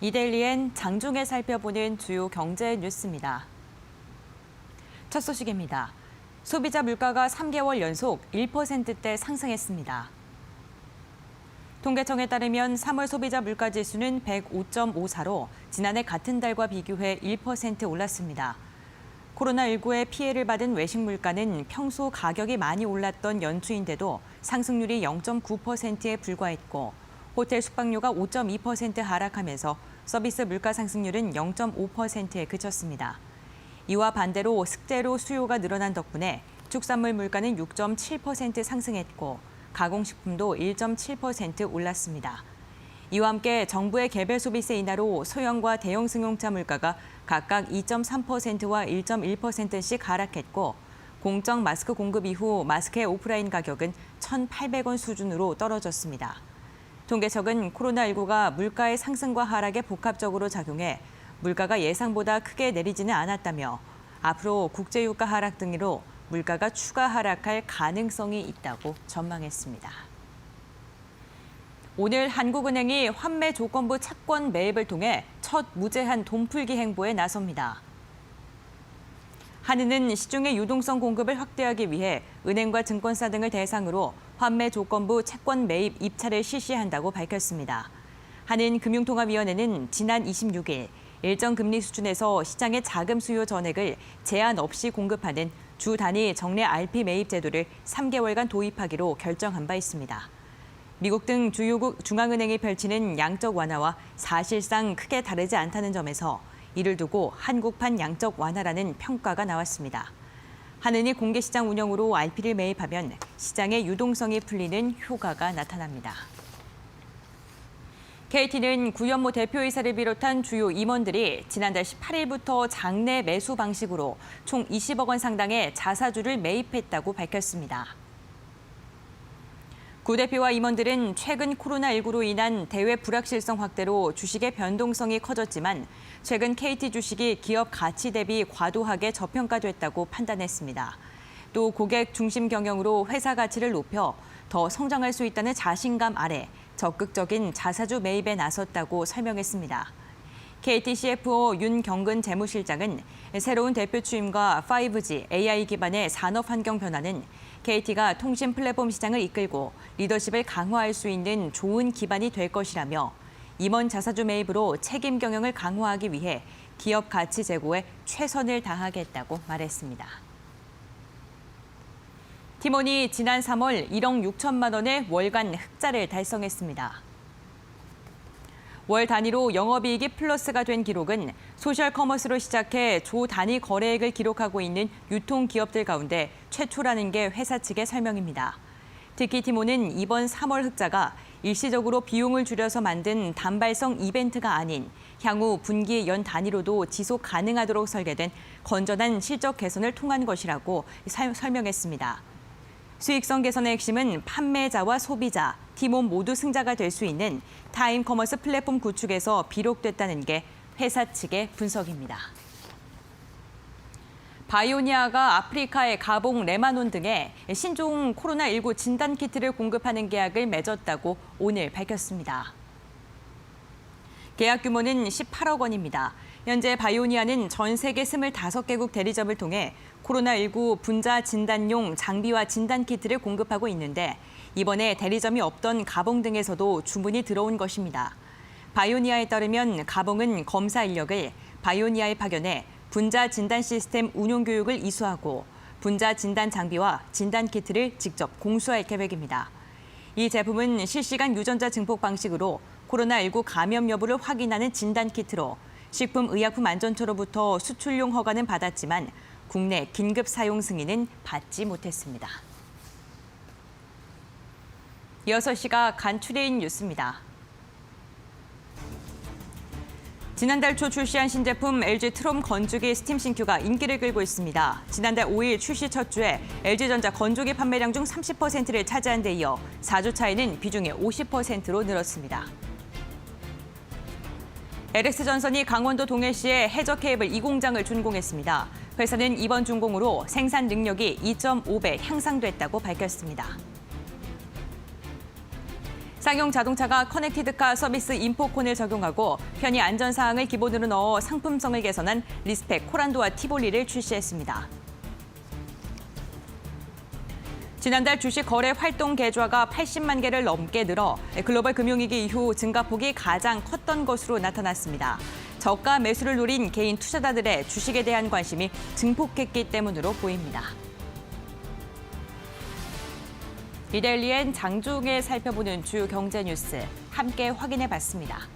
이데일리엔 장중에 살펴보는 주요 경제 뉴스입니다. 첫 소식입니다. 소비자 물가가 3개월 연속 1%대 상승했습니다. 통계청에 따르면 3월 소비자 물가 지수는 105.54로 지난해 같은 달과 비교해 1% 올랐습니다. 코로나19의 피해를 받은 외식 물가는 평소 가격이 많이 올랐던 연초인데도 상승률이 0.9%에 불과했고 호텔 숙박료가 5.2% 하락하면서 서비스 물가 상승률은 0.5%에 그쳤습니다. 이와 반대로 식재료 수요가 늘어난 덕분에 축산물 물가는 6.7% 상승했고 가공식품도 1.7% 올랐습니다. 이와 함께 정부의 개별 소비세 인하로 소형과 대형 승용차 물가가 각각 2.3%와 1.1%씩 하락했고 공적 마스크 공급 이후 마스크의 오프라인 가격은 1,800원 수준으로 떨어졌습니다. 통계청은 코로나19가 물가의 상승과 하락에 복합적으로 작용해 물가가 예상보다 크게 내리지는 않았다며 앞으로 국제유가 하락 등으로 물가가 추가 하락할 가능성이 있다고 전망했습니다. 오늘 한국은행이 환매 조건부 채권 매입을 통해 첫 무제한 돈풀기 행보에 나섭니다. 한은은 시중의 유동성 공급을 확대하기 위해 은행과 증권사 등을 대상으로 환매 조건부 채권 매입 입찰을 실시한다고 밝혔습니다. 한은금융통화위원회는 지난 26일 일정 금리 수준에서 시장의 자금 수요 전액을 제한 없이 공급하는 주 단위 정례 RP 매입 제도를 3개월간 도입하기로 결정한 바 있습니다. 미국 등 주요국 중앙은행이 펼치는 양적 완화와 사실상 크게 다르지 않다는 점에서 이를 두고 한국판 양적 완화라는 평가가 나왔습니다. 한은이 공개시장 운영으로 RP를 매입하면 시장의 유동성이 풀리는 효과가 나타납니다. KT는 구현모 대표이사를 비롯한 주요 임원들이 지난달 18일부터 장내 매수 방식으로 총 20억 원 상당의 자사주를 매입했다고 밝혔습니다. 구 대표와 임원들은 최근 코로나19로 인한 대외 불확실성 확대로 주식의 변동성이 커졌지만 최근 KT 주식이 기업 가치 대비 과도하게 저평가됐다고 판단했습니다. 또 고객 중심 경영으로 회사 가치를 높여 더 성장할 수 있다는 자신감 아래 적극적인 자사주 매입에 나섰다고 설명했습니다. KT CFO 윤경근 재무실장은 새로운 대표 취임과 5G, AI 기반의 산업 환경 변화는 KT가 통신 플랫폼 시장을 이끌고 리더십을 강화할 수 있는 좋은 기반이 될 것이라며 임원 자사주 매입으로 책임 경영을 강화하기 위해 기업 가치 제고에 최선을 다하겠다고 말했습니다. 티몬이 지난 3월 1억 6천만 원의 월간 흑자를 달성했습니다. 월 단위로 영업이익이 플러스가 된 기록은 소셜 커머스로 시작해 조 단위 거래액을 기록하고 있는 유통기업들 가운데 최초라는 게 회사 측의 설명입니다. 특히 티몬은 이번 3월 흑자가 일시적으로 비용을 줄여서 만든 단발성 이벤트가 아닌 향후 분기 연 단위로도 지속 가능하도록 설계된 건전한 실적 개선을 통한 것이라고 설명했습니다. 수익성 개선의 핵심은 판매자와 소비자, 티몬 모두 승자가 될 수 있는 타임 커머스 플랫폼 구축에서 비롯됐다는 게 회사 측의 분석입니다. 바이오니아가 아프리카의 가봉, 레바논 등에 신종 코로나19 진단키트를 공급하는 계약을 맺었다고 오늘 밝혔습니다. 계약 규모는 18억 원입니다. 현재 바이오니아는 전 세계 25개국 대리점을 통해 코로나19 분자 진단용 장비와 진단키트를 공급하고 있는데 이번에 대리점이 없던 가봉 등에서도 주문이 들어온 것입니다. 바이오니아에 따르면 가봉은 검사 인력을 바이오니아에 파견해 분자 진단 시스템 운용 교육을 이수하고 분자 진단 장비와 진단키트를 직접 공수할 계획입니다. 이 제품은 실시간 유전자 증폭 방식으로 코로나19 감염 여부를 확인하는 진단키트로 식품의약품안전처로부터 수출용 허가는 받았지만 국내 긴급 사용 승인은 받지 못했습니다. 이어서 시각 간추린 뉴스입니다. 지난달 초 출시한 신제품 LG 트롬 건조기 스팀 싱크가 인기를 끌고 있습니다. 지난달 5일 출시 첫 주에 LG전자 건조기 판매량 중 30%를 차지한 데 이어 4주 차이는 비중이 50%로 늘었습니다. LX전선이 강원도 동해시에 해저 케이블 2공장을 준공했습니다. 회사는 이번 준공으로 생산 능력이 2.5배 향상됐다고 밝혔습니다. 쌍용 자동차가 커넥티드카 서비스 인포콘을 적용하고 편의 안전사항을 기본으로 넣어 상품성을 개선한 리스펙 코란도와 티볼리를 출시했습니다. 지난달 주식 거래 활동 계좌가 80만 개를 넘게 늘어 글로벌 금융위기 이후 증가폭이 가장 컸던 것으로 나타났습니다. 저가 매수를 노린 개인 투자자들의 주식에 대한 관심이 증폭했기 때문으로 보입니다. 이데일리엔 장중에 살펴보는 주요 경제 뉴스 함께 확인해 봤습니다.